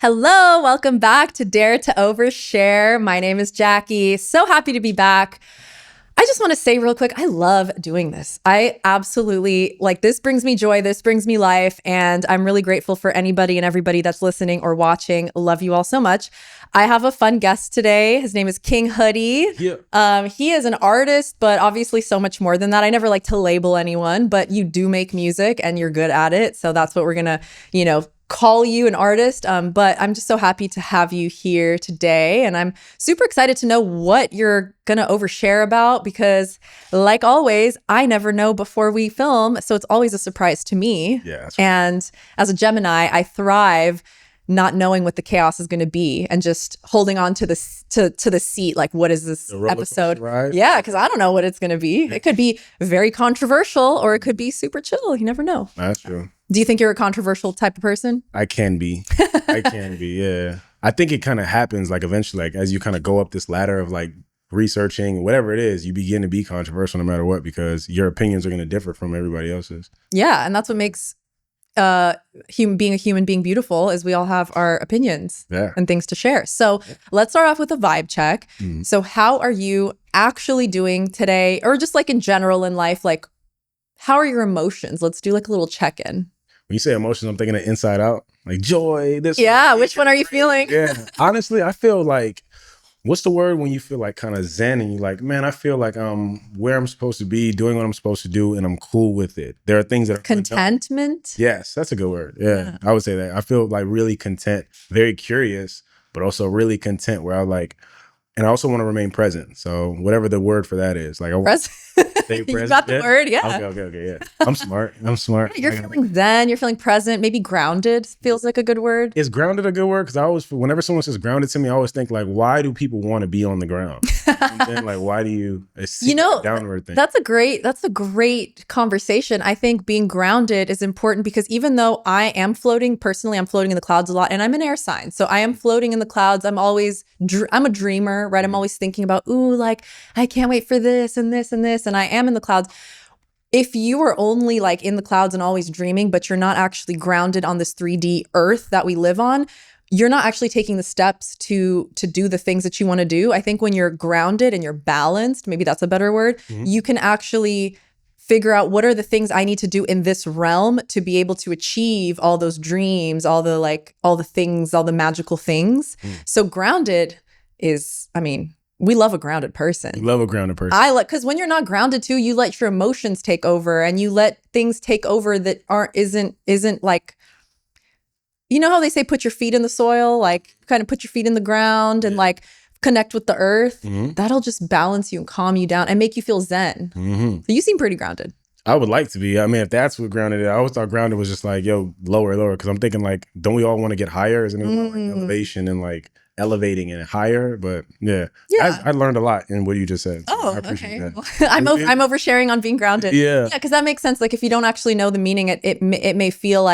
Hello, welcome back to Dare to Overshare. My name is Jackie. So happy to be back. I just want to say real quick, I love doing this. I absolutely, this brings me joy, this brings me life, and I'm really grateful for anybody and everybody that's listening or watching. Love you all so much. I have a fun guest today. His name is King Hoodie. Yeah. He is an artist, but obviously so much more than that. I never like to label anyone, but you do make music and you're good at it. So that's what we're gonna, call you an artist. But I'm just so happy to have you here today. And I'm super excited to know what you're gonna overshare about because, like always, I never know before we film. So it's always a surprise to me. Yeah. And as a Gemini, I thrive not knowing what the chaos is going to be and just holding on to the seat. Like, what is this episode? Right? Yeah, because I don't know what it's going to be. It could be very controversial or it could be super chill. You never know. That's true. Do you think you're a controversial type of person? I can be. Yeah. I think it kind of happens eventually, as you kind of go up this ladder of researching, whatever it is, you begin to be controversial no matter what, because your opinions are going to differ from everybody else's. Yeah. And that's what makes being a human being beautiful is we all have our opinions and things to share. So let's start off with a vibe check. So how are you actually doing today, or just in general in life? How are your emotions? Let's do a little check-in. When you say emotions, I'm thinking of Inside Out, joy. Which one are you feeling? Yeah, honestly, I feel what's the word when you feel kind of zen and you man, I feel I'm where I'm supposed to be, doing what I'm supposed to do, and I'm cool with it. There are things that are contentment. Yes, that's a good word. Yeah, I would say that. I feel really content, very curious, but also really content where and I also want to remain present. So whatever the word for that is, present. Stay present. You got the word, yeah. Okay, yeah. I'm smart. You're feeling zen. You're feeling present. Maybe grounded feels like a good word. Is grounded a good word? Because whenever someone says grounded to me, I always think why do people want to be on the ground? And then why do you see that downward thing? That's a great conversation. I think being grounded is important because even though I am floating, personally, I'm floating in the clouds a lot, and I'm an air sign, so I am floating in the clouds. I'm a dreamer, right? I'm always thinking about, I can't wait for this and this and this, and I am in the clouds. If you are only in the clouds and always dreaming, but you're not actually grounded on this 3D earth that we live on, you're not actually taking the steps to do the things that you want to do. I think when you're grounded and you're balanced, maybe that's a better word, you can actually figure out what are the things I need to do in this realm to be able to achieve all those dreams, all the things, all the magical things. So grounded is, we love a grounded person. You love a grounded person. Because when you're not grounded too, you let your emotions take over and you let things take over that isn't you know how they say put your feet in the soil, kind of put your feet in the ground and connect with the earth. That'll just balance you and calm you down and make you feel zen. So you seem pretty grounded. I would like to be. If that's what grounded is, I always thought grounded was just lower. Because I'm thinking don't we all want to get higher? Isn't it elevation and elevating and higher? But yeah. I learned a lot in what you just said. Oh, I appreciate okay. that. I'm oversharing on being grounded. Yeah. Yeah, because that makes sense. If you don't actually know the meaning, it may feel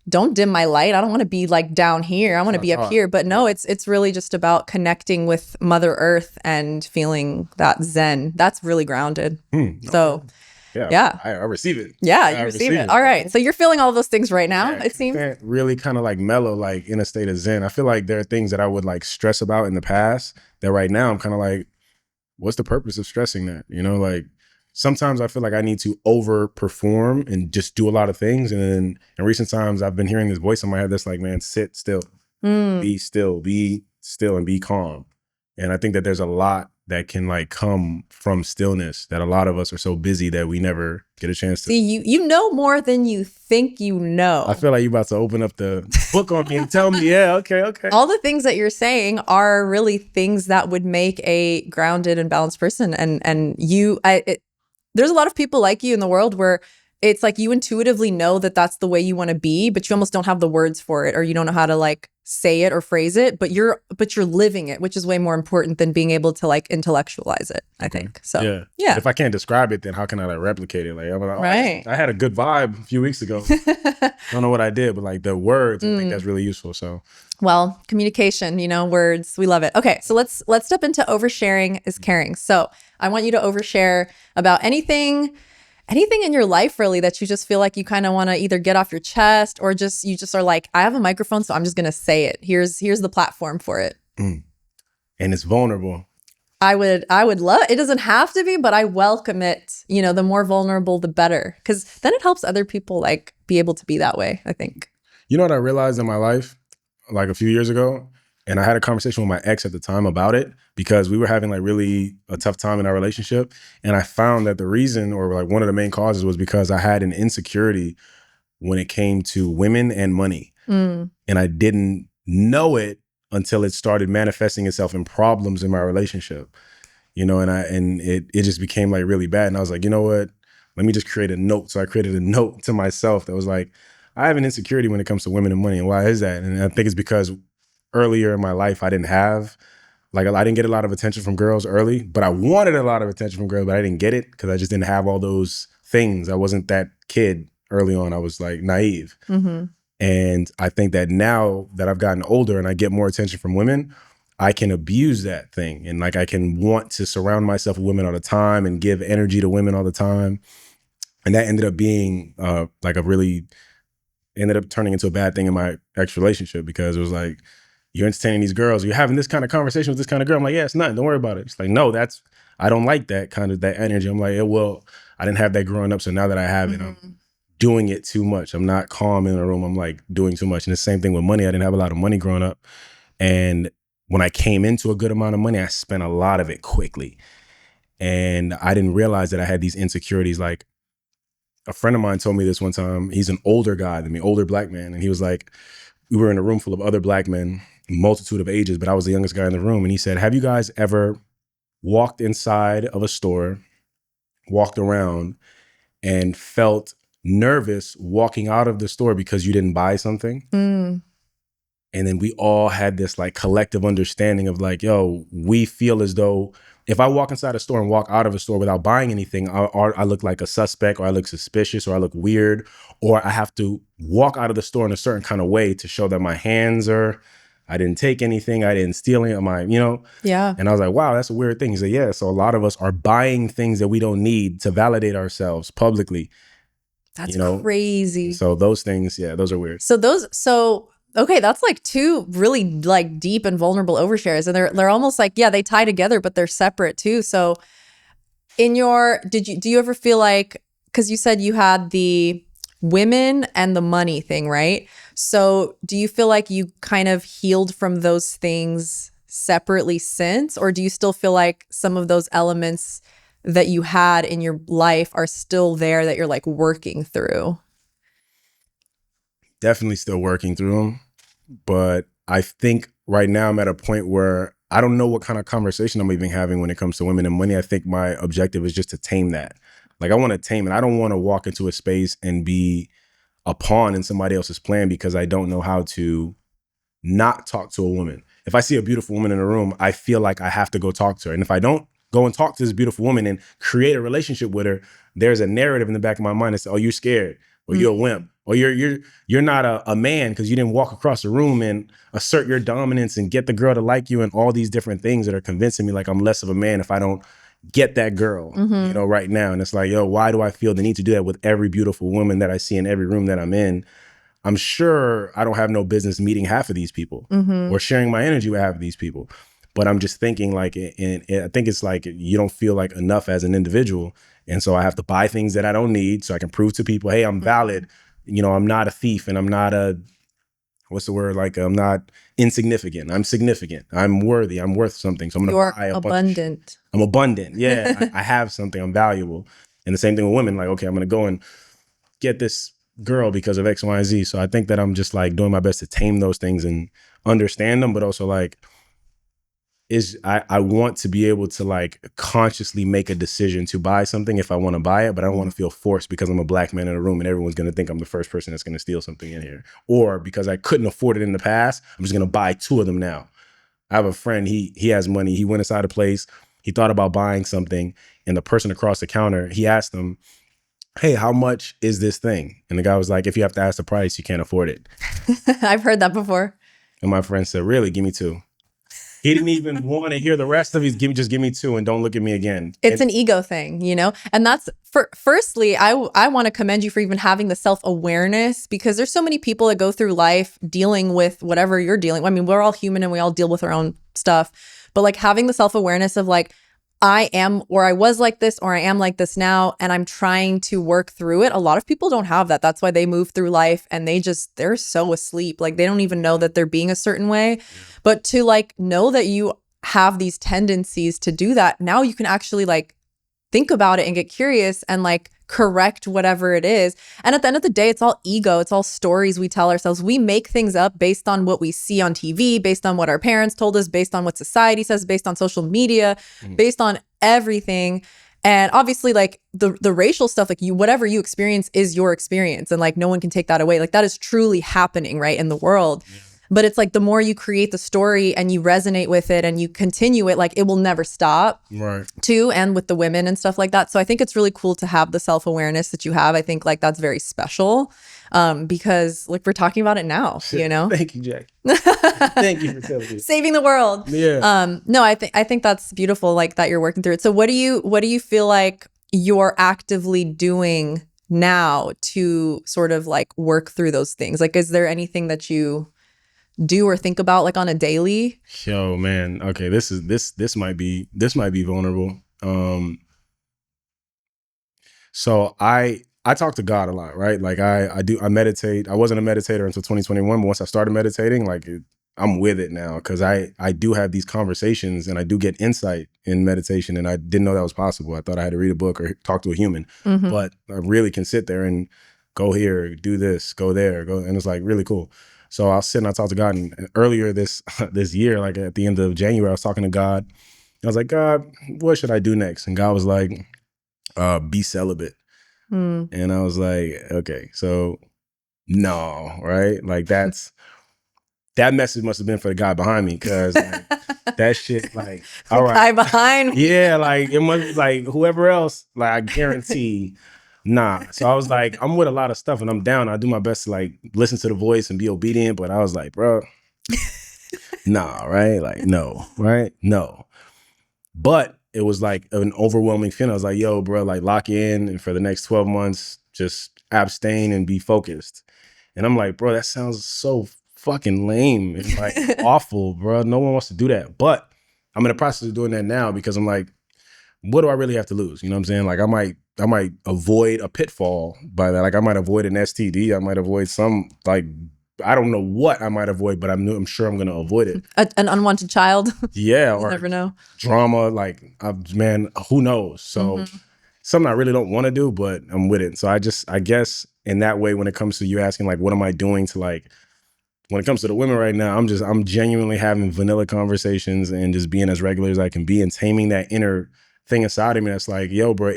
don't dim my light. I don't want to be down here. I want to be up here. But no, it's really just about connecting with Mother Earth and feeling that zen. That's really grounded. So yeah. I receive it. Yeah, you receive it. All right. So you're feeling all of those things right now, it seems. Really kind of mellow, in a state of zen. I feel there are things that I would stress about in the past that right now I'm kind of what's the purpose of stressing that? Sometimes I feel I need to overperform and just do a lot of things. And then in recent times, I've been hearing this voice in my head that's man, sit still, be still, and be calm. And I think that there's a lot that can come from stillness, that a lot of us are so busy that we never get a chance to. See, you know more than you think you know. I feel you're about to open up the book on me and tell me, yeah, okay. All the things that you're saying are really things that would make a grounded and balanced person. And there's a lot of people like you in the world where it's you intuitively know that that's the way you want to be, but you almost don't have the words for it, or you don't know how to say it or phrase it, but you're living it, which is way more important than being able to intellectualize it, I think. So yeah. If I can't describe it, then how can I replicate it? Right. I had a good vibe a few weeks ago. Don't know what I did, but the words, I think that's really useful. So well, communication, words, we love it. Okay, so let's step into oversharing is caring. So I want you to overshare about anything anything in your life really that you just feel like you kind of want to either get off your chest or just you just are like, I have a microphone, so I'm just gonna say it. Here's the platform for it. Mm. And it's vulnerable. I would love, it doesn't have to be, but I welcome it. You know, the more vulnerable, the better. Because then it helps other people like be able to be that way, I think. You know what I realized in my life, like a few years ago, and I had a conversation with my ex at the time about it because we were having like really a tough time in our relationship. And I found that the reason, or like one of the main causes, was because I had an insecurity when it came to women and money. Mm. And I didn't know it until it started manifesting itself in problems in my relationship. You know, and it just became like really bad. And I was like, you know what? Let me just create a note. So I created a note to myself that was like, I have an insecurity when it comes to women and money. And why is that? And I think it's because earlier in my life, I didn't get a lot of attention from girls early, but I wanted a lot of attention from girls, but I didn't get it because I just didn't have all those things. I wasn't that kid early on. I was like naive. Mm-hmm. And I think that now that I've gotten older and I get more attention from women, I can abuse that thing. And like I can want to surround myself with women all the time and give energy to women all the time. And that ended up being ended up turning into a bad thing in my ex relationship because it was like, you're entertaining these girls, you're having this kind of conversation with this kind of girl. I'm like, yeah, it's nothing, don't worry about it. It's like, no, I don't like that kind of that energy. I'm like, yeah, well, I didn't have that growing up. So now that I have it, I'm doing it too much. I'm not calm in a room. I'm like doing too much. And the same thing with money. I didn't have a lot of money growing up. And when I came into a good amount of money, I spent a lot of it quickly. And I didn't realize that I had these insecurities. Like a friend of mine told me this one time. He's an older guy than me, older black man. And he was like, we were in a room full of other black men, multitude of ages, but I was the youngest guy in the room. And he said, have you guys ever walked inside of a store, walked around, and felt nervous walking out of the store because you didn't buy something? Mm. And then we all had this like collective understanding of like, yo, we feel as though if I walk inside a store and walk out of a store without buying anything, I look like a suspect, or I look suspicious, or I look weird, or I have to walk out of the store in a certain kind of way to show that my hands are, I didn't take anything, I didn't steal any, Yeah. And I was like, wow, that's a weird thing. He said, yeah. So a lot of us are buying things that we don't need to validate ourselves publicly. That's crazy. So those things, yeah, those are weird. Okay, that's like two really like deep and vulnerable overshares, and they're almost like, yeah, they tie together, but they're separate too. So do you ever feel like, because you said you had the women and the money thing, right? So do you feel like you kind of healed from those things separately since, or do you still feel like some of those elements that you had in your life are still there that you're like working through? Definitely still working through them. But I think right now I'm at a point where I don't know what kind of conversation I'm even having when it comes to women and money. I think my objective is just to tame that. Like I want to tame it. I don't want to walk into a space and be a pawn in somebody else's plan because I don't know how to not talk to a woman. If I see a beautiful woman in a room, I feel like I have to go talk to her. And if I don't go and talk to this beautiful woman and create a relationship with her, there's a narrative in the back of my mind that says, oh, you're scared, or you're a wimp, or you're not a man because you didn't walk across the room and assert your dominance and get the girl to like you, and all these different things that are convincing me like I'm less of a man if I don't get that girl, right now. And it's like, yo, why do I feel the need to do that with every beautiful woman that I see in every room that I'm in? I'm sure I don't have no business meeting half of these people or sharing my energy with half of these people. But I'm just thinking like, and I think it's like you don't feel like enough as an individual. And so I have to buy things that I don't need so I can prove to people, hey, I'm valid. I'm not a thief, and I'm not what's the word? Like, I'm not insignificant. I'm significant. I'm worthy. I'm worth something. So I'm going to buy a bunch of shit. I'm abundant. Yeah, I have something. I'm valuable. And the same thing with women. Like, okay, I'm going to go and get this girl because of X, Y, and Z. So I think that I'm just like doing my best to tame those things and understand them, but also like I want to be able to like consciously make a decision to buy something if I want to buy it, but I don't want to feel forced because I'm a black man in a room and everyone's going to think I'm the first person that's going to steal something in here. Or because I couldn't afford it in the past, I'm just going to buy two of them now. I have a friend, he has money. He went inside a place. He thought about buying something, and the person across the counter, he asked him, hey, how much is this thing? And the guy was like, if you have to ask the price, you can't afford it. I've heard that before. And my friend said, really? Give me two. He didn't even want to hear the rest of it. Just give me 2 and don't look at me again. It's an ego thing, you know? And that's firstly, I want to commend you for even having the self-awareness, because there's so many people that go through life dealing with whatever you're dealing with. I mean, we're all human and we all deal with our own stuff, but like having the self-awareness of like, I am, or I was like this, or I am like this now, and I'm trying to work through it. A lot of people don't have that. That's why they move through life and they're so asleep. Like they don't even know that they're being a certain way. But to like know that you have these tendencies to do that, now you can actually like think about it and get curious and like correct whatever it is. And at the end of the day, it's all ego. It's all stories we tell ourselves. We make things up based on what we see on TV, based on what our parents told us, based on what society says, based on social media, based on everything. And obviously like the racial stuff, like whatever you experience is your experience. And like no one can take that away. Like that is truly happening, right, in the world. Yeah. But it's like the more you create the story and you resonate with it and you continue it, like it will never stop. Right. Too, and with the women and stuff like that. So I think it's really cool to have the self-awareness that you have. I think like that's very special, because like we're talking about it now, you know? Thank you, Jack. Thank you for telling me. Saving the world. Yeah. No, I think that's beautiful, like that you're working through it. So what do you feel like you're actively doing now to sort of like work through those things? Like, is there anything that you do or think about like on a daily? Yo, man. Okay, this might be vulnerable. So I talk to God a lot, right? Like I meditate. I wasn't a meditator until 2021, but once I started meditating, like I'm with it now, because I do have these conversations and I do get insight in meditation, and I didn't know that was possible. I thought I had to read a book or talk to a human, but I really can sit there and go here, do this, go there, go, and it's like really cool. So I'll sit and I talk to God. And earlier this year, like at the end of January, I was talking to God. I was like, God, what should I do next? And God was like, be celibate. And I was like, okay, so no, right? Like that message must have been for the guy behind me, because like, that shit, like, all right. Guy behind me. Yeah, like it must be like whoever else, like I guarantee. Nah. So I was like, I'm with a lot of stuff and I'm down. I do my best to like listen to the voice and be obedient. But I was like, bro, nah, right? Like, no, right? No. But it was like an overwhelming feeling. I was like, yo, bro, like lock in, and for the next 12 months, just abstain and be focused. And I'm like, bro, that sounds so fucking lame and like awful, bro. No one wants to do that. But I'm in the process of doing that now, because I'm like, what do I really have to lose? You know what I'm saying? Like I might avoid a pitfall by that. Like I might avoid an STD. I might avoid some, like, I don't know what I might avoid, but I'm sure I'm going to avoid it. An unwanted child. Yeah. You never know. Drama. Like, man, who knows? So something I really don't want to do, but I'm with it. So I guess in that way, when it comes to you asking, like, what am I doing to like, when it comes to the women right now, I'm genuinely having vanilla conversations and just being as regular as I can be and taming that inner thing inside of me that's like, yo, bro,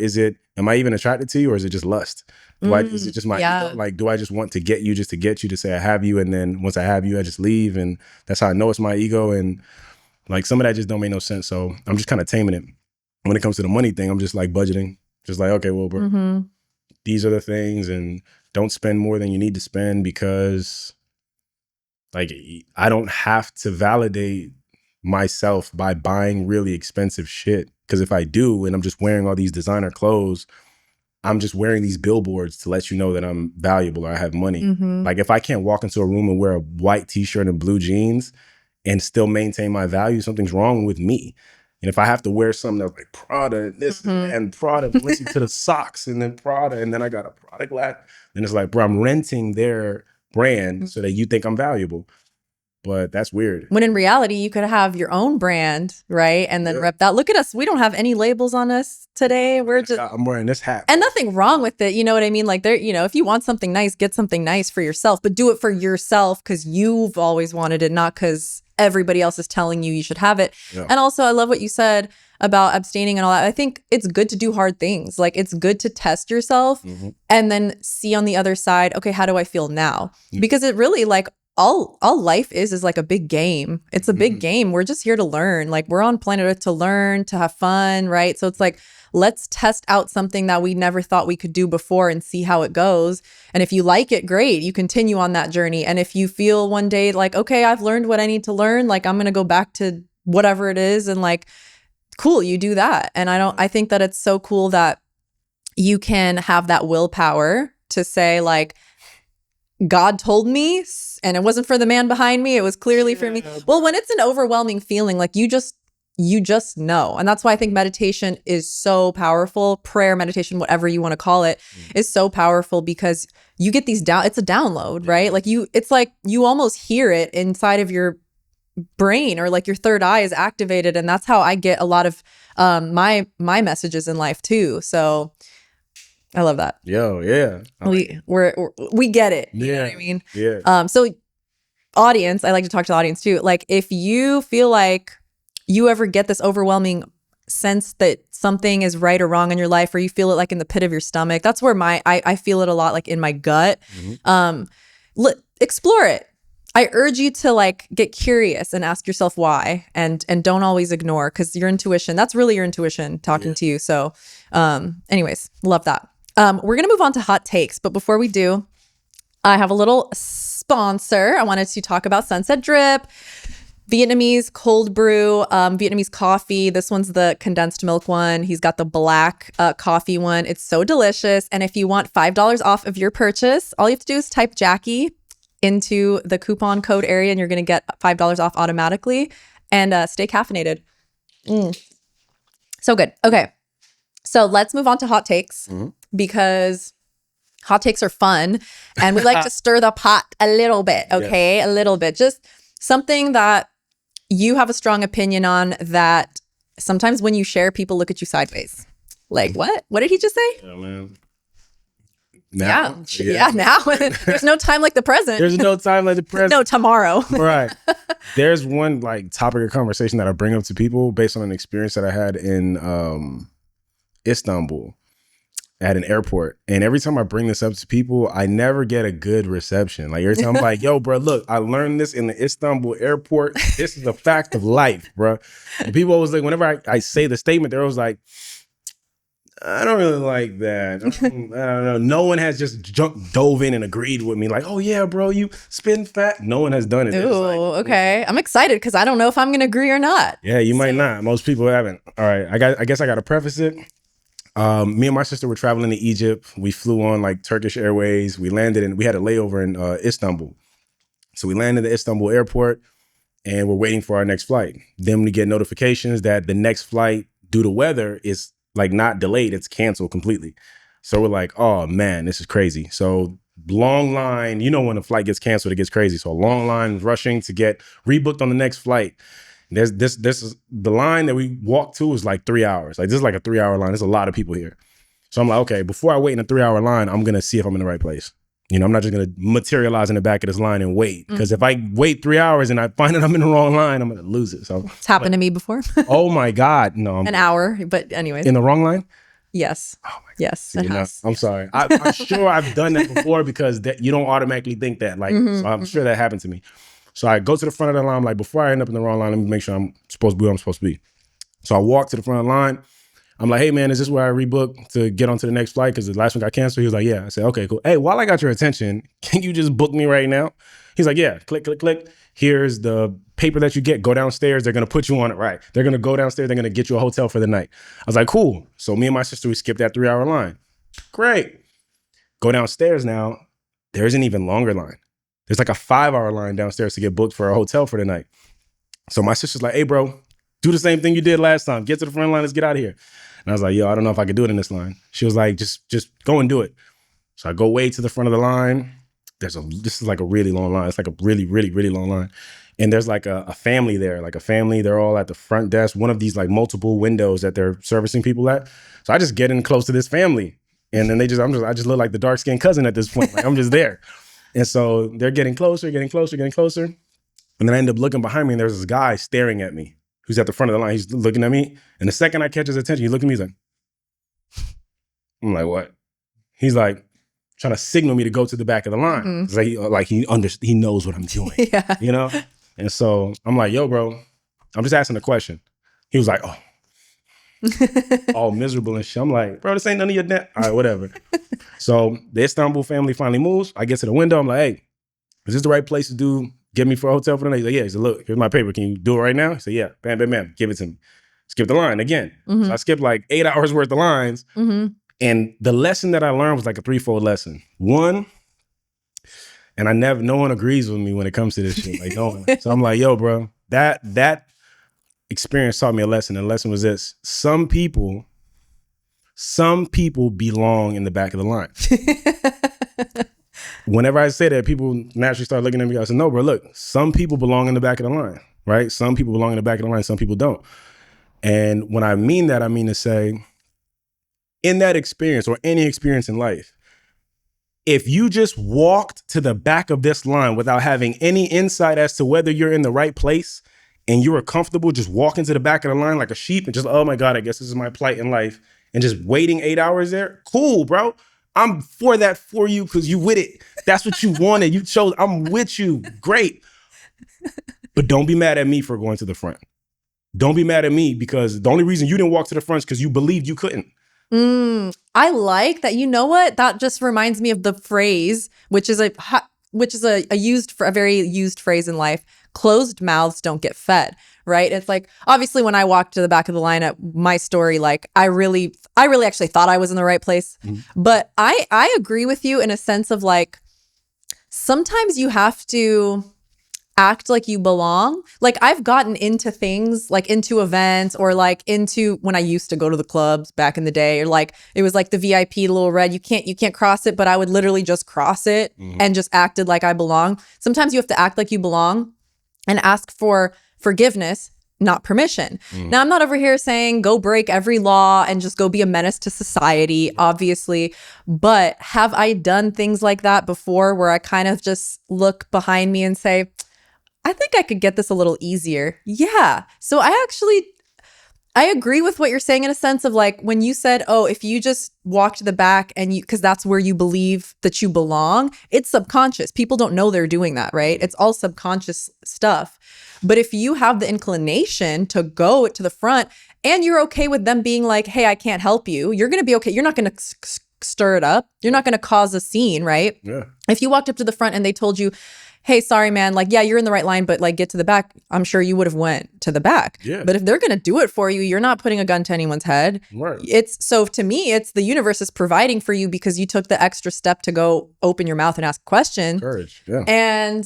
am I even attracted to you, or is it just lust? Is it just my ego? Like, do I just want to get you just to get you to say I have you, and then once I have you, I just leave, and that's how I know it's my ego? And like some of that just don't make no sense. So I'm just kind of taming it. When it comes to the money thing, I'm just like budgeting, just like, okay, well, bro, these are the things, and don't spend more than you need to spend, because like I don't have to validate myself by buying really expensive shit. Because if I do, and I'm just wearing all these designer clothes, I'm just wearing these billboards to let you know that I'm valuable or I have money. Like if I can't walk into a room and wear a white t-shirt and blue jeans and still maintain my value, something's wrong with me. And if I have to wear something that's like Prada and this and Prada, listen to the socks, and then Prada, and then I got a Prada glass, then it's like, bro, I'm renting their brand so that you think I'm valuable. But that's weird. When in reality, you could have your own brand, right? And then rep that. Look at us. We don't have any labels on us today. We're just, I'm wearing this hat. And nothing wrong with it. You know what I mean? Like there, you know, if you want something nice, get something nice for yourself, but do it for yourself because you've always wanted it, not because everybody else is telling you should have it. Yeah. And also, I love what you said about abstaining and all that. I think it's good to do hard things. Like it's good to test yourself and then see on the other side, okay, how do I feel now? Because it really like, all life is like a big game. It's a big game. We're just here to learn. Like we're on planet Earth to learn, to have fun, right? So it's like, let's test out something that we never thought we could do before and see how it goes. And if you like it, great. You continue on that journey. And if you feel one day like, okay, I've learned what I need to learn, like I'm going to go back to whatever it is, and like, cool, you do that. And I think that it's so cool that you can have that willpower to say like, God told me, and it wasn't for the man behind me, it was clearly for me. Well, when it's an overwhelming feeling, like you just know. And that's why I think meditation is so powerful. Prayer, meditation, whatever you want to call it, is so powerful, because you get these it's a download, right? Like it's like you almost hear it inside of your brain, or like your third eye is activated. And that's how I get a lot of my messages in life too. So I love that. Yo, yeah. We get it. You know what I mean? Yeah. So audience, I like to talk to the audience too. Like, if you feel like you ever get this overwhelming sense that something is right or wrong in your life, or you feel it like in the pit of your stomach, that's where I feel it a lot, like in my gut. Explore it. I urge you to like get curious and ask yourself why, and don't always ignore, because your intuition, that's really your intuition talking to you. So anyways, love that. We're gonna move on to hot takes, but before we do, I have a little sponsor. I wanted to talk about Sunset Drip, Vietnamese cold brew, Vietnamese coffee. This one's the condensed milk one. He's got the black coffee one. It's so delicious. And if you want $5 off of your purchase, all you have to do is type Jackie into the coupon code area, and you're going to get $5 off automatically. And stay caffeinated. So good. Okay. So let's move on to hot takes, because hot takes are fun, and we like to stir the pot a little bit. Okay. A little bit. Just something that you have a strong opinion on, that sometimes when you share, people look at you sideways. Like, what? What did he just say? Yeah, man. Now? There's no time like the present. There's no time like the present. No tomorrow. Right. There's one like topic of conversation that I bring up to people based on an experience that I had in Istanbul at an airport. And every time I bring this up to people, I never get a good reception. Like every time I'm like, yo, bro, look, I learned this in the Istanbul airport. This is a fact of life, bro. And people always like, whenever I say the statement, they're always like, I don't really like that. I don't know. No one has just dove in and agreed with me. Like, oh yeah, bro, you spin fat. No one has done it. Ooh, okay. I'm excited, because I don't know if I'm going to agree or not. Yeah, you might not. Most people haven't. All right. I guess I got to preface it. Me and my sister were traveling to Egypt. We flew on like Turkish Airways. We landed and we had a layover in Istanbul. So we landed at the Istanbul airport, and we're waiting for our next flight. Then we get notifications that the next flight, due to weather, is like not delayed, it's canceled completely. So we're like, oh man, this is crazy. So long line, you know, when a flight gets canceled, it gets crazy. So a long line rushing to get rebooked on the next flight. This is the line that we walked to is like 3 hours. Like this is like a 3 hour line. There's a lot of people here. So I'm like, okay, before I wait in a 3 hour line, I'm going to see if I'm in the right place. You know, I'm not just going to materialize in the back of this line and wait. Because if I wait 3 hours and I find that I'm in the wrong line, I'm going to lose it. So it's happened to me before. Oh my God. No. An hour. But anyways. In the wrong line? Yes. Oh my God. Yes. I'm sorry. I'm sure I've done that before, because you don't automatically think that. Like, so I'm sure that happened to me. So I go to the front of the line. I'm like, before I end up in the wrong line, let me make sure I'm supposed to be where I'm supposed to be. So I walk to the front of the line. I'm like, hey man, is this where I rebook to get onto the next flight? Because the last one got canceled. He was like, yeah. I said, okay, cool. Hey, while I got your attention, can you just book me right now? He's like, yeah, click, click, click. Here's the paper that you get. Go downstairs. They're going to put you on it. Right. They're going to go downstairs. They're going to get you a hotel for the night. I was like, cool. So me and my sister, we skipped that 3 hour line. Great. Go downstairs now. There's an even longer line. There's like a 5 hour line downstairs to get booked for a hotel for the night. So my sister's like, hey, bro, do the same thing you did last time. Get to the front line. Let's get out of here. And I was like, yo, I don't know if I could do it in this line. She was like, just go and do it. So I go way to the front of the line. This is like a really long line. It's like a really, really, really long line. And there's like a family there, like a family. They're all at the front desk, one of these like multiple windows that they're servicing people at. So I just get in close to this family. And then I just look like the dark skinned cousin at this point. Like I'm just there. And so they're getting closer, getting closer, getting closer. And then I end up looking behind me, and there's this guy staring at me who's at the front of the line. He's looking at me. And the second I catch his attention, he looked at me, he's like, I'm like, what? He's like trying to signal me to go to the back of the line. It's like he knows what I'm doing, yeah. You know? And so I'm like, yo, bro, I'm just asking a question. He was like, oh, all miserable and shit. I'm like, bro, this ain't none of your net. All right, whatever. So the Istanbul family finally moves. I get to the window. I'm like, hey, is this the right place to do get me for a hotel for the night? He's like, yeah. He said, look, here's my paper. Can you do it right now? He said, yeah. Bam, bam, bam. Give it to me. Skip the line again. So I skipped like 8 hours worth of lines. And the lesson that I learned was like a threefold lesson. One, and no one agrees with me when it comes to this shit. Like no one. So I'm like, yo, bro, that experience taught me a lesson. And the lesson was this: some people belong in the back of the line. Whenever I say that, people naturally start looking at me. I said, no, bro, look, some people belong in the back of the line, right? Some people belong in the back of the line, some people don't. And when I mean that, I mean to say, in that experience or any experience in life, if you just walked to the back of this line without having any insight as to whether you're in the right place and you were comfortable just walking to the back of the line like a sheep and just, oh my God, I guess this is my plight in life, and just waiting 8 hours there, cool, bro. I'm for that for you because you with it. That's what you wanted. You chose. I'm with you. Great. But don't be mad at me for going to the front. Don't be mad at me because the only reason you didn't walk to the front is because you believed you couldn't. I like that. You know what? That just reminds me of the phrase, which is a very used phrase in life. Closed mouths don't get fed, right? It's like, obviously when I walked to the back of the line at my story, like I really actually thought I was in the right place. But I agree with you in a sense of like, sometimes you have to act like you belong. Like I've gotten into things, like into events or like into when I used to go to the clubs back in the day, or like it was like the VIP little red, you can't cross it, but I would literally just cross it and just acted like I belong. Sometimes you have to act like you belong and ask for forgiveness, not permission. Now, I'm not over here saying go break every law and just go be a menace to society, obviously. But have I done things like that before where I kind of just look behind me and say, I think I could get this a little easier? Yeah. So I agree with what you're saying in a sense of like when you said, oh, if you just walk to the back and because that's where you believe that you belong, it's subconscious. People don't know they're doing that, right? It's all subconscious stuff. But if you have the inclination to go to the front and you're okay with them being like, hey, I can't help you, you're going to be okay. You're not going to stir it up. You're not going to cause a scene, right? Yeah. If you walked up to the front and they told you, hey, sorry, man, like, yeah, you're in the right line, but like get to the back, I'm sure you would have went to the back. Yeah. But if they're going to do it for you, you're not putting a gun to anyone's head. Right. So to me, it's the universe is providing for you because you took the extra step to go open your mouth and ask a question. Courage. Yeah. And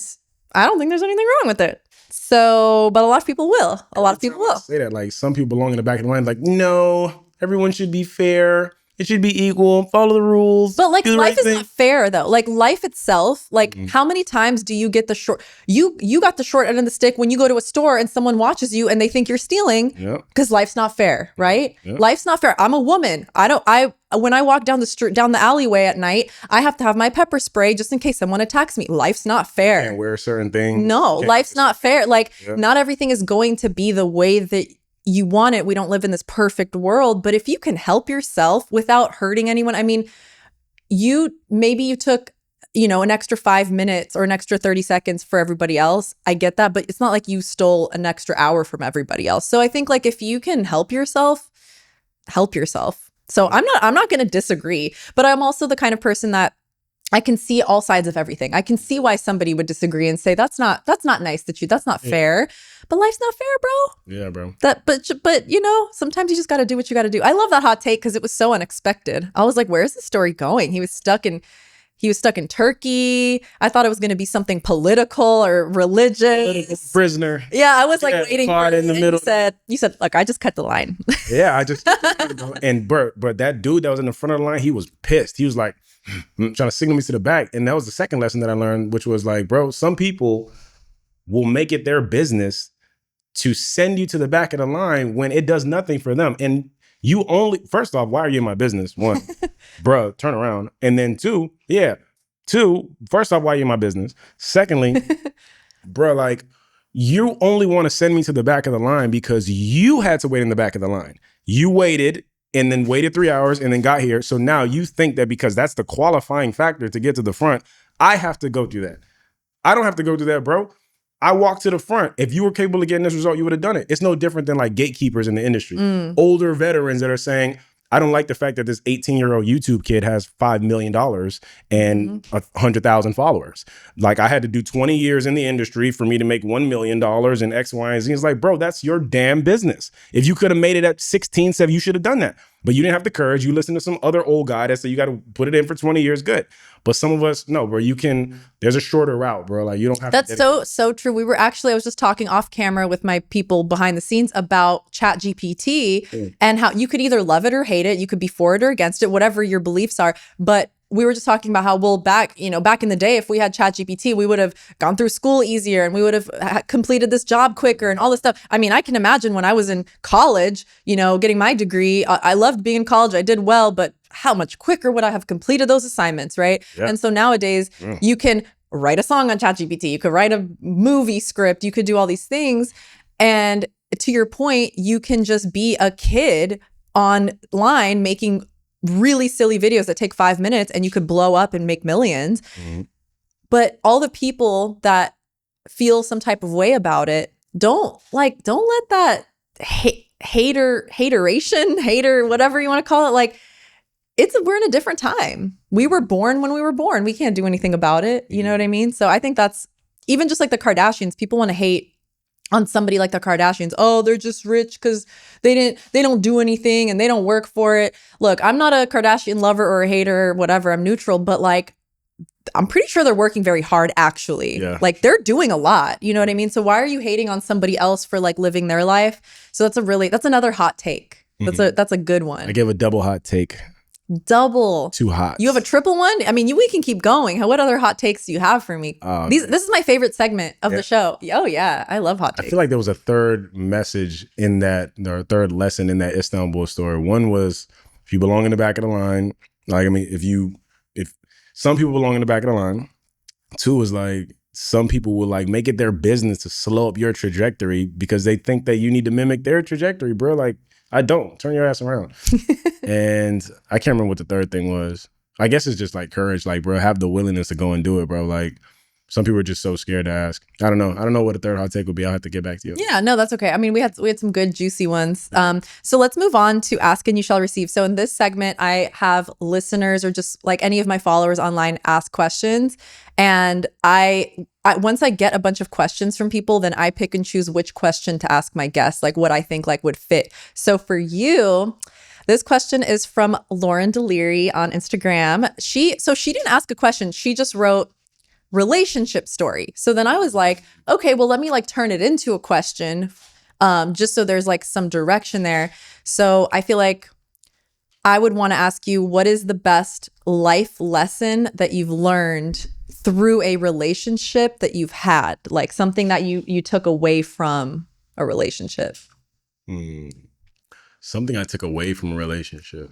I don't think there's anything wrong with it. So, but a lot of people will. A lot of people will. Say that, like some people belong in the back of the line, like, no, everyone should be fair. It should be equal. Follow the rules. But like life is not fair though. Like life itself, like how many times do you get the short, you got the short end of the stick when you go to a store and someone watches you and they think you're stealing because life's not fair, right? Yep. Life's not fair. I'm a woman. When I walk down the street, down the alleyway at night, I have to have my pepper spray just in case someone attacks me. Life's not fair. You can't wear certain things. No, life's not fair. Like not everything is going to be the way that you want it. We don't live in this perfect world, but if you can help yourself without hurting anyone, I mean, you took, an extra 5 minutes or an extra 30 seconds for everybody else. I get that, but it's not like you stole an extra hour from everybody else. So I think like if you can help yourself, help yourself. So I'm not going to disagree, but I'm also the kind of person that I can see all sides of everything. I can see why somebody would disagree and say that's not nice that's not fair. But life's not fair, bro. Yeah, bro. But sometimes you just got to do what you got to do. I love that hot take because it was so unexpected. I was like, where's the story going? He was stuck in Turkey. I thought it was going to be something political or religious. Prisoner. Yeah, I was like waiting for it in the middle. You said, look, I just cut the line. Yeah, I just and but that dude that was in the front of the line, he was pissed. He was like trying to signal me to the back. And that was the second lesson that I learned, which was like, bro, some people will make it their business to send you to the back of the line when it does nothing for them. And first off, why are you in my business? One, bro, turn around. And then two, first off, why are you in my business? Secondly, bro, like you only want to send me to the back of the line because you had to wait in the back of the line. You waited and then waited 3 hours and then got here. So now you think that because that's the qualifying factor to get to the front, I have to go through that. I don't have to go through that, bro. I walked to the front. If you were capable of getting this result, you would have done it. It's no different than like gatekeepers in the industry. Older veterans that are saying, I don't like the fact that this 18-year-old YouTube kid has $5 million and 100,000 followers. Like, I had to do 20 years in the industry for me to make $1 million in X, Y, and Z. It's like, bro, that's your damn business. If you could have made it at 16, 17, you should have done that. But you didn't have the courage. You listened to some other old guy that said you got to put it in for 20 years. Good. But some of us, no, bro, you can, there's a shorter route, bro. Like, you don't have That's to. so true. I was just talking off camera with my people behind the scenes about ChatGPT and how you could either love it or hate it. You could be for it or against it, whatever your beliefs are. But we were just talking about how, well, back in the day, if we had ChatGPT, we would have gone through school easier and we would have completed this job quicker and all this stuff. I mean, I can imagine when I was in college, getting my degree, I loved being in college. I did well, but how much quicker would I have completed those assignments, right? Yeah. And so nowadays you can write a song on ChatGPT, you could write a movie script, you could do all these things. And to your point, you can just be a kid online making really silly videos that take 5 minutes and you could blow up and make millions. But all the people that feel some type of way about it, don't let that hater, whatever you want to call it. Like, we're in a different time. We were born when we were born. We can't do anything about it. You know what I mean? So I think that's even just like the Kardashians. People want to hate on somebody like the Kardashians. Oh, they're just rich because they don't do anything and they don't work for it. Look, I'm not a Kardashian lover or a hater or whatever. I'm neutral, but like, I'm pretty sure they're working very hard, actually. Yeah. Like, they're doing a lot. You know what I mean? So why are you hating on somebody else for like living their life? So that's another hot take. That's a good one. I give a double hot take. Double. Too hot. You have a triple one? I mean, we can keep going. What other hot takes do you have for me? This is my favorite segment of the show. Oh, yeah. I love hot takes. I feel like there was a third message in that, or a third lesson in that Istanbul story. One was, if you belong in the back of the line, like, I mean, if some people belong in the back of the line. Two was like, some people will like make it their business to slow up your trajectory because they think that you need to mimic their trajectory, bro. Like, I don't. Turn your ass around. And I can't remember what the third thing was. I guess it's just like courage. Like, bro, have the willingness to go and do it, bro. Like, some people are just so scared to ask. I don't know what a third hot take would be. I'll have to get back to you. Yeah, no, that's okay. I mean, we had some good juicy ones. So let's move on to Ask and You Shall Receive. So in this segment, I have listeners or just like any of my followers online ask questions. And I once I get a bunch of questions from people, then I pick and choose which question to ask my guests, like what I think like would fit. So for you, this question is from Lauren Deliri on Instagram. She didn't ask a question. She just wrote relationship story. So then I was like, okay, well, let me like turn it into a question, just so there's like some direction there. So I feel like I would want to ask you, what is the best life lesson that you've learned through a relationship that you've had? Like something that you took away from a relationship. Something I took away from a relationship.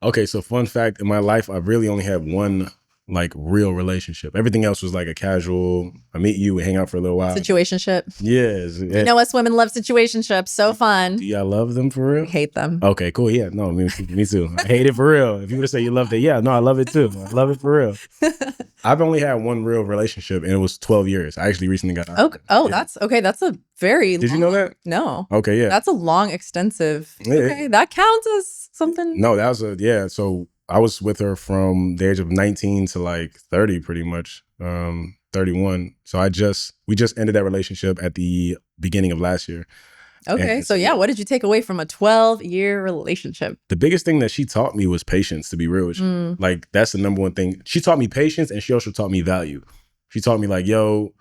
Okay, so fun fact, in my life, I've really only had one like real relationship. Everything else was like a casual, I meet you, we hang out for a little while. Situationship. Yes. You know, us women love situationships. So fun. Do y'all love them for real? I hate them. Okay, cool. Yeah, no, me too. I hate it for real. If you would have said you loved it, yeah, no, I love it too. I love it for real. I've only had one real relationship and it was 12 years. I actually recently got out. Okay. Oh, yeah. That's a very Did you know that? No. Okay, yeah. That's a long, extensive. Yeah. Okay, that counts as something. No, that was so I was with her from the age of 19 to like 30 pretty much, 31. So we just ended that relationship at the beginning of last year. Okay. So yeah, what did you take away from a 12-year relationship? The biggest thing that she taught me was patience, to be real with you. Like, that's the number one thing. She taught me patience and she also taught me value. She taught me like, yo,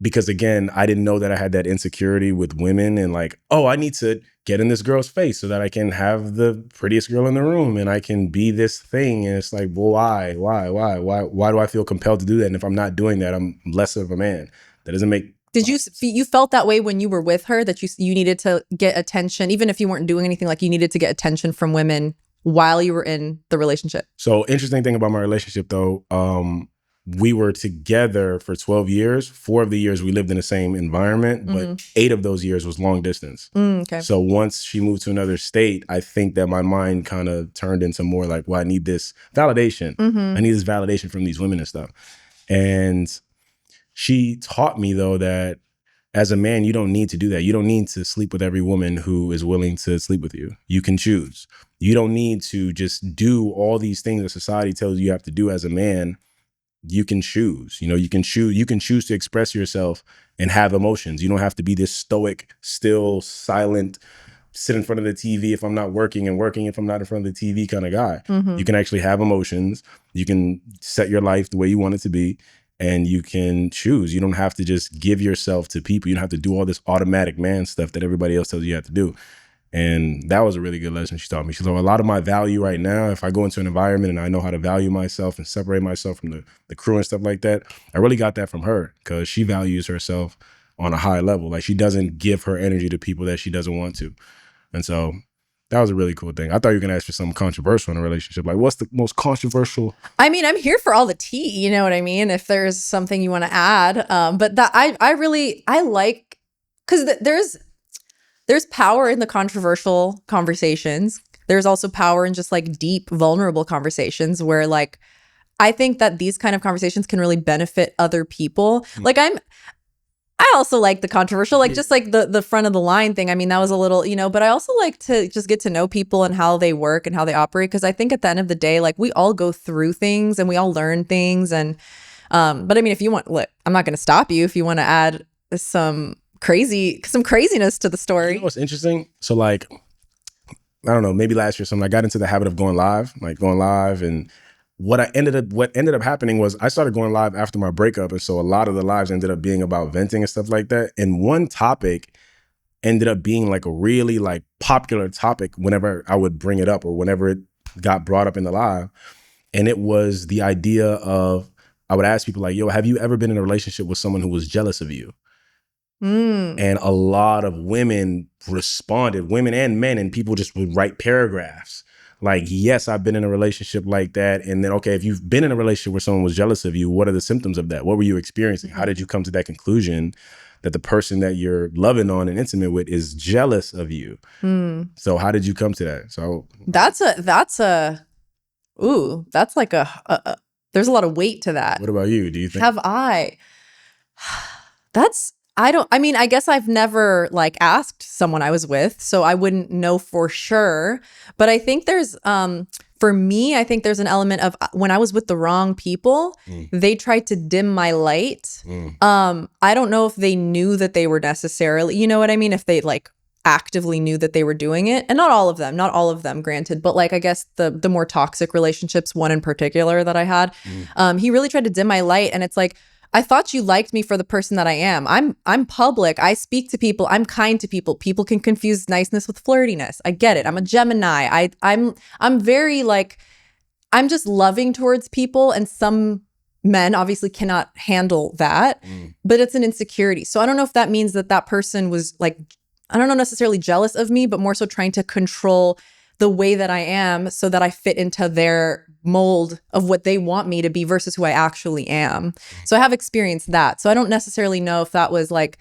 because again, I didn't know that I had that insecurity with women and like, oh, I need to get in this girl's face so that I can have the prettiest girl in the room and I can be this thing. And it's like, well, why do I feel compelled to do that? And if I'm not doing that, I'm less of a man. That doesn't make. Did you felt that way when you were with her, that you needed to get attention, even if you weren't doing anything, like you needed to get attention from women while you were in the relationship? So interesting thing about my relationship though, we were together for 12 years. 4 of the years we lived in the same environment, but 8 of those years was long distance. Okay. So once she moved to another state, I think that my mind kind of turned into more like, well, I need this validation. I need this validation from these women and stuff. And she taught me though that as a man, you don't need to do that. You don't need to sleep with every woman who is willing to sleep with you. You can choose. You don't need to just do all these things that society tells you have to do as a man. You can choose. You can choose to express yourself and have emotions. You don't have to be this stoic, still, silent, sit in front of the TV if I'm not working and working if I'm not in front of the TV kind of guy. You can actually have emotions. You can set your life the way you want it to be. And you can choose. You don't have to just give yourself to people. You don't have to do all this automatic man stuff that everybody else tells you have to do. And that was a really good lesson she taught me. She's like, a lot of my value right now, if I go into an environment and I know how to value myself and separate myself from the crew and stuff like that, I really got that from her because she values herself on a high level. Like she doesn't give her energy to people that she doesn't want to. And so that was a really cool thing. I thought you were going to ask for something controversial in a relationship. Like, what's the most controversial? I mean, I'm here for all the tea, you know what I mean? If there's something you want to add. But that I like, because there's power in the controversial conversations. There's also power in just like deep, vulnerable conversations where like, I think that these kind of conversations can really benefit other people. Like I also like the controversial, like just like the front of the line thing. I mean, that was a little, but I also like to just get to know people and how they work and how they operate. Because I think at the end of the day, like we all go through things and we all learn things. And but I mean, if you want, look, I'm not going to stop you if you want to add some craziness to the story. You know what's interesting? So like, I don't know, maybe last year or something, I got into the habit of going live, and what ended up happening was I started going live after my breakup. And so a lot of the lives ended up being about venting and stuff like that. And one topic ended up being like a really like popular topic whenever I would bring it up or whenever it got brought up in the live. And it was the idea of, I would ask people like, yo, have you ever been in a relationship with someone who was jealous of you? And a lot of women responded, women and men, and people just would write paragraphs. Like, yes, I've been in a relationship like that. And then, okay, if you've been in a relationship where someone was jealous of you, what are the symptoms of that? What were you experiencing? How did you come to that conclusion that the person that you're loving on and intimate with is jealous of you? So how did you come to that? So that's like there's a lot of weight to that. What about you? Do you think? Have I? I guess I've never like asked someone I was with, so I wouldn't know for sure. But I think there's, for me, I think there's an element of when I was with the wrong people, they tried to dim my light. I don't know if they knew that they were necessarily, you know what I mean? If they like actively knew that they were doing it. And not all of them, granted, but like, I guess the more toxic relationships, one in particular that I had, he really tried to dim my light. And it's like, I thought you liked me for the person that I am. I'm public. I speak to people. I'm kind to people. People can confuse niceness with flirtiness. I get it. I'm a Gemini. I'm very like, I'm just loving towards people, and some men obviously cannot handle that, but it's an insecurity. So I don't know if that means that person was like, I don't know, necessarily jealous of me, but more so trying to control the way that I am so that I fit into their mold of what they want me to be versus who I actually am. So I have experienced that. So I don't necessarily know if that was like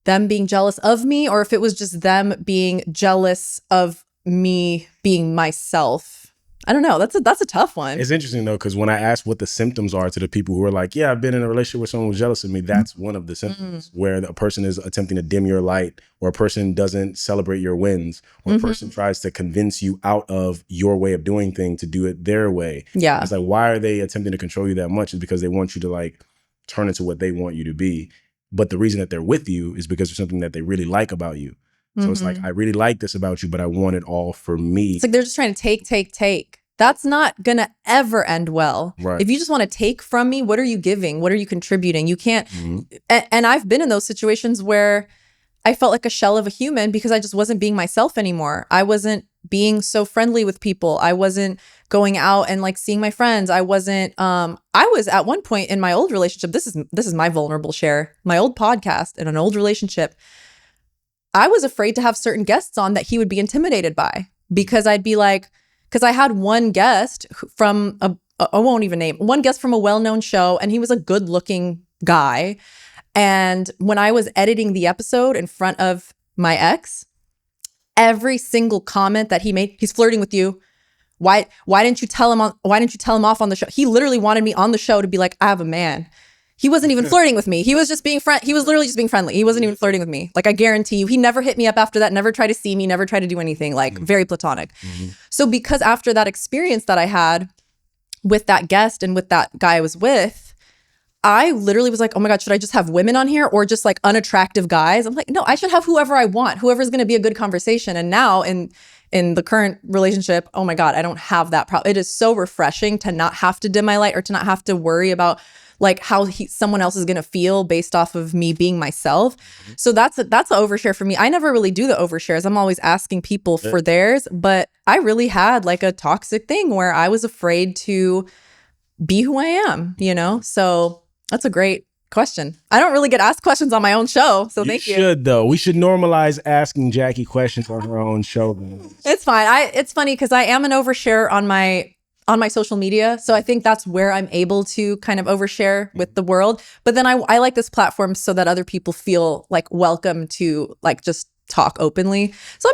them being jealous of me or if it was just them being jealous of me being myself. I don't know. That's a tough one. It's interesting though, because when I asked what the symptoms are to the people who are like, yeah, I've been in a relationship where someone was jealous of me, that's one of the symptoms where a person is attempting to dim your light, or a person doesn't celebrate your wins, or a person tries to convince you out of your way of doing things to do it their way. Yeah. It's like, why are they attempting to control you that much? It's because they want you to like turn into what they want you to be. But the reason that they're with you is because there's something that they really like about you. So it's like, I really like this about you, but I want it all for me. It's like they're just trying to take. That's not going to ever end well. Right. If you just want to take from me, what are you giving? What are you contributing? You can't. And I've been in those situations where I felt like a shell of a human because I just wasn't being myself anymore. I wasn't being so friendly with people. I wasn't going out and like seeing my friends. I wasn't, I was at one point in my old relationship. This is my vulnerable share, my old podcast in an old relationship. I was afraid to have certain guests on that he would be intimidated by, because I'd be like, because I had one guest from I won't even name, one guest from a well-known show, and he was a good-looking guy. And when I was editing the episode in front of my ex, every single comment that he made, he's flirting with you. Why didn't you tell him off on the show? He literally wanted me on the show to be like, I have a man. He wasn't even flirting with me. He was just being he was literally just being friendly. He wasn't even flirting with me. Like, I guarantee you, he never hit me up after that, never tried to see me, never tried to do anything, like very platonic. So because after that experience that I had with that guest and with that guy I was with, I literally was like, oh my God, should I just have women on here or just like unattractive guys? I'm like, no, I should have whoever I want, whoever's going to be a good conversation. And now in the current relationship, oh my God, I don't have that problem. It is so refreshing to not have to dim my light or to not have to worry about like how someone else is going to feel based off of me being myself. So that's an overshare for me. I never really do the overshares. I'm always asking people for theirs, but I really had like a toxic thing where I was afraid to be who I am, you know? So that's a great question. I don't really get asked questions on my own show, so thank you. You should, though. We should normalize asking Jackie questions on her own show. It's fine. It's funny because I am an overshare on my social media, so I think that's where I'm able to kind of overshare with the world. But then I like this platform so that other people feel like welcome to like just talk openly. So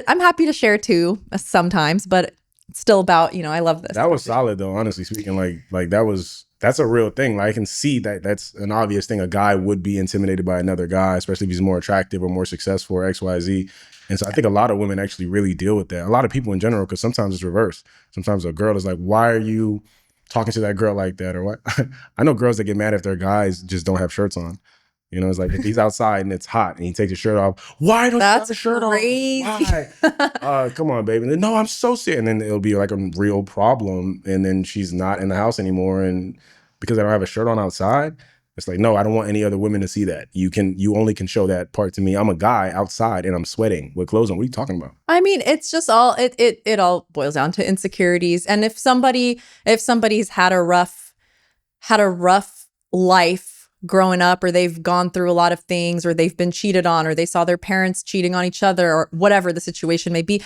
I'm happy to share too sometimes, but it's still about, you know, I love this. That was solid, though. Honestly speaking, like that's a real thing. Like, I can see that that's an obvious thing. A guy would be intimidated by another guy, especially if he's more attractive or more successful or XYZ. And so I think a lot of women actually really deal with that. A lot of people in general, because sometimes it's reversed. Sometimes a girl is like, why are you talking to that girl like that? Or what? I know girls that get mad if their guys just don't have shirts on. You know, it's like if he's outside and it's hot and he takes his shirt off, why don't you have a shirt crazy. on? Why? Come on, baby. And then, no, I'm so sick. And then it'll be like a real problem. And then she's not in the house anymore. And because I don't have a shirt on outside, it's like, no, I don't want any other women to see that. You only can show that part to me. I'm a guy outside and I'm sweating with clothes on. What are you talking about? I mean, it's just all it all boils down to insecurities. And if somebody's had a rough life growing up, or they've gone through a lot of things, or they've been cheated on, or they saw their parents cheating on each other, or whatever the situation may be,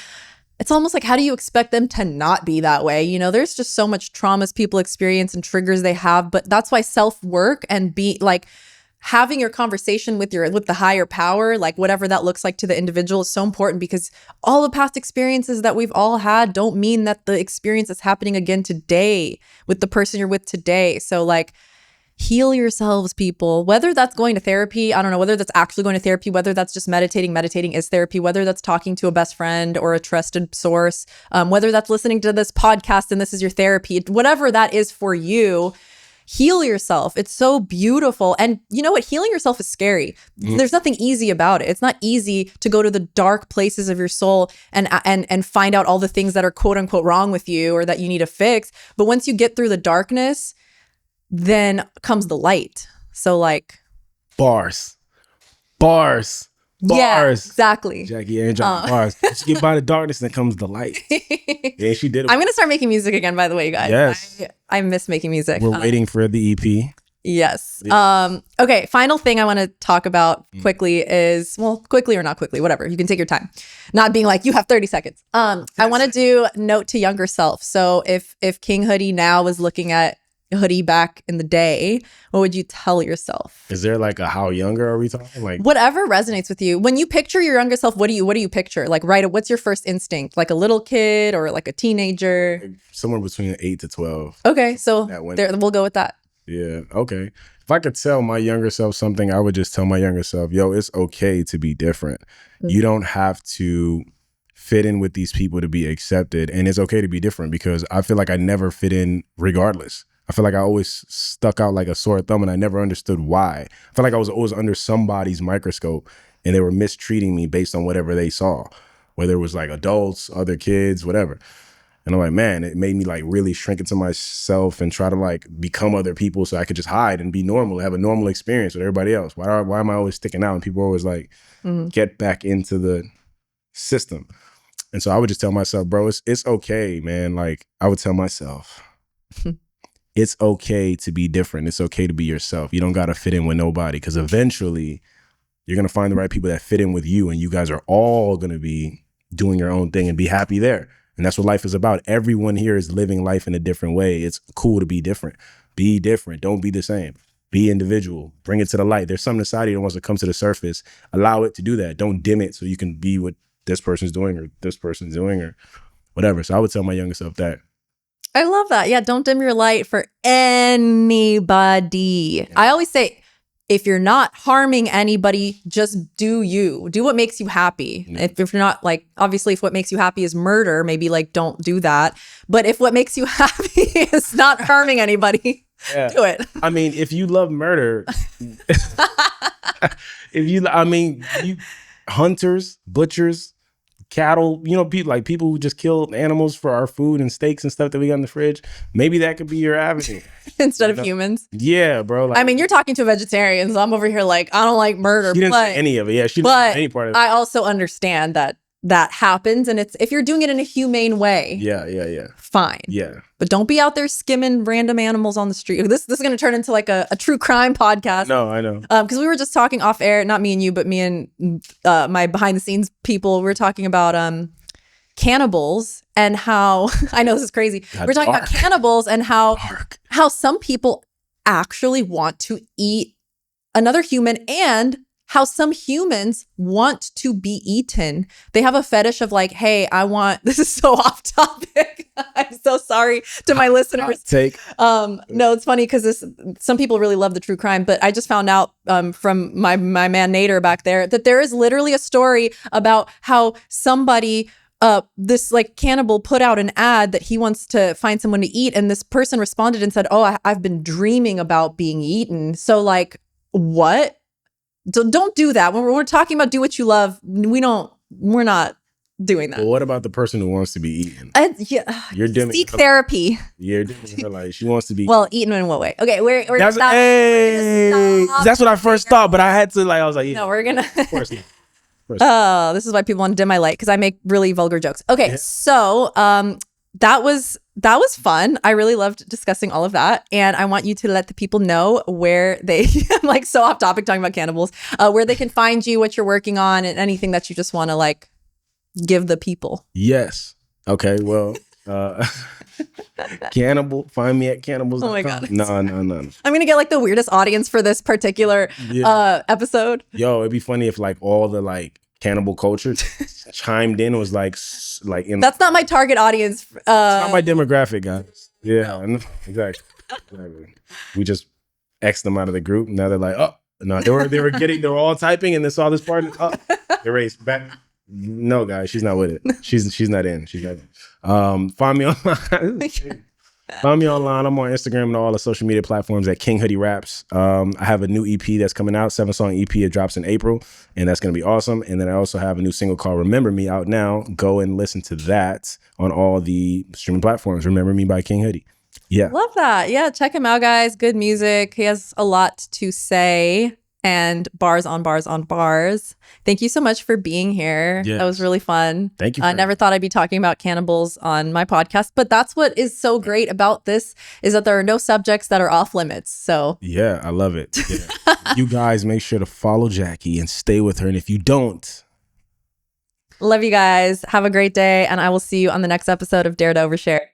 it's almost like, how do you expect them to not be that way? You know, there's just so much traumas people experience and triggers they have. But that's why self-work and be like having your conversation with the higher power, like whatever that looks like to the individual, is so important, because all the past experiences that we've all had don't mean that the experience is happening again today with the person you're with today. So like, heal yourselves, people, whether that's going to therapy. I don't know whether that's actually going to therapy, whether that's just meditating is therapy, whether that's talking to a best friend or a trusted source, whether that's listening to this podcast and this is your therapy, whatever that is for you. Heal yourself. It's so beautiful. And you know what? Healing yourself is scary. There's nothing easy about it. It's not easy to go to the dark places of your soul and find out all the things that are quote unquote wrong with you or that you need to fix. But once you get through the darkness, then comes the light. So like bars. Yeah, exactly. Jackie Ann dropped bars. Once you get by the darkness, then comes the light. Yeah, she did it. I'm gonna start making music again, by the way, you guys. Yes. I miss making music. We're waiting for the EP. Yes. Okay, final thing I want to talk about quickly is, well, quickly or not quickly, whatever. You can take your time. Not being like, you have 30 seconds. I want to do note to younger self. So if King Hoodie now was looking at Hoodie back in the day, what would you tell yourself? Is there like a how younger are we talking? Like whatever resonates with you. When you picture your younger self, what do you picture? Like, right, what's your first instinct? Like a little kid or like a teenager? Somewhere between 8 to 12. Okay, so there, we'll go with that. Yeah, okay. If I could tell my younger self something, I would just tell my younger self, yo, it's okay to be different. You don't have to fit in with these people to be accepted. And it's okay to be different, because I feel like I never fit in regardless. I feel like I always stuck out like a sore thumb, and I never understood why. I feel like I was always under somebody's microscope and they were mistreating me based on whatever they saw, whether it was like adults, other kids, whatever. And I'm like, man, it made me like really shrink into myself and try to like become other people so I could just hide and be normal, have a normal experience with everybody else. Why am I always sticking out? And people are always like, get back into the system. And so I would just tell myself, bro, it's okay, man. Like I would tell myself, it's okay to be different. It's okay to be yourself. You don't got to fit in with nobody, because eventually you're going to find the right people that fit in with you, and you guys are all going to be doing your own thing and be happy there. And that's what life is about. Everyone here is living life in a different way. It's cool to be different. Be different. Don't be the same. Be individual. Bring it to the light. There's something inside you that wants to come to the surface. Allow it to do that. Don't dim it so you can be what this person's doing or this person's doing or whatever. So I would tell my younger self that. I love that. Yeah, don't dim your light for anybody. I always say, if you're not harming anybody, just do you. Do what makes you happy. Yeah. If you're not like, obviously, if what makes you happy is murder, maybe like don't do that. But if what makes you happy is not harming anybody, do it. I mean, if you love murder, hunters, butchers, cattle, you know, people who just kill animals for our food and steaks and stuff that we got in the fridge, maybe that could be your avenue. Instead of humans. Yeah, bro. Like, I mean, you're talking to a vegetarian, so I'm over here like, I don't like murder. She didn't say any of it. Yeah, she didn't say any part of it. I also understand that happens, and it's if you're doing it in a humane way. Yeah. Fine. Yeah. But don't be out there skimming random animals on the street. This is going to turn into like a true crime podcast. No, I know. Because we were just talking off air, not me and you, but me and my behind the scenes people. We were talking about cannibals and how I know this is crazy. We're talking about cannibals and how some people actually want to eat another human, and how some humans want to be eaten. They have a fetish of like, hey, this is so off topic. I'm so sorry to my listeners. No, it's funny because some people really love the true crime, but I just found out from my man Nader back there that there is literally a story about how somebody, this like cannibal, put out an ad that he wants to find someone to eat. And this person responded and said, oh, I've been dreaming about being eaten. So like, what? Don't do that. When we're talking about do what you love, we're not doing that. Well, what about the person who wants to be eaten? You're seek therapy. You're dimming her light. She wants to be eaten in what way? Okay, that's what I first thought, but I had to I was like, no, we're gonna. Of course. Oh, this is why people want to dim my light, because I make really vulgar jokes. Okay, so that was fun. I really loved discussing all of that. And I want you to let the people know where they, I'm like so off topic talking about cannibals, where they can find you, what you're working on, and anything that you just want to like give the people. Yes. Okay, well, Cannibal, find me at cannibals. Oh my God. No. I'm going to get like the weirdest audience for this particular episode. Yo, it'd be funny if like all the like cannibal culture chimed in, was like that's not my target audience. It's not my demographic, guys. Yeah, no. Exactly. We just X'd them out of the group. Now they're like, oh no, they were all typing and they saw this part. Oh, erased back. No, guys, she's not with it. She's not in. Find me online. Find me online. I'm on Instagram and all the social media platforms at King Hoodie Raps. I have a new EP that's coming out, 7-song EP. It drops in April, and that's going to be awesome. And then I also have a new single called Remember Me out now. Go and listen to that on all the streaming platforms. Remember Me by King Hoodie. Yeah. Love that. Yeah, check him out, guys. Good music. He has a lot to say. And bars on bars on bars. Thank you so much for being here. Yes. That was really fun. Thank you. I never thought I'd be talking about cannibals on my podcast, but that's what is so great about this, is that there are no subjects that are off limits. So yeah, I love it. Yeah. You guys make sure to follow Jackie and stay with her. And if you don't, love you guys. Have a great day. And I will see you on the next episode of Dare to Overshare.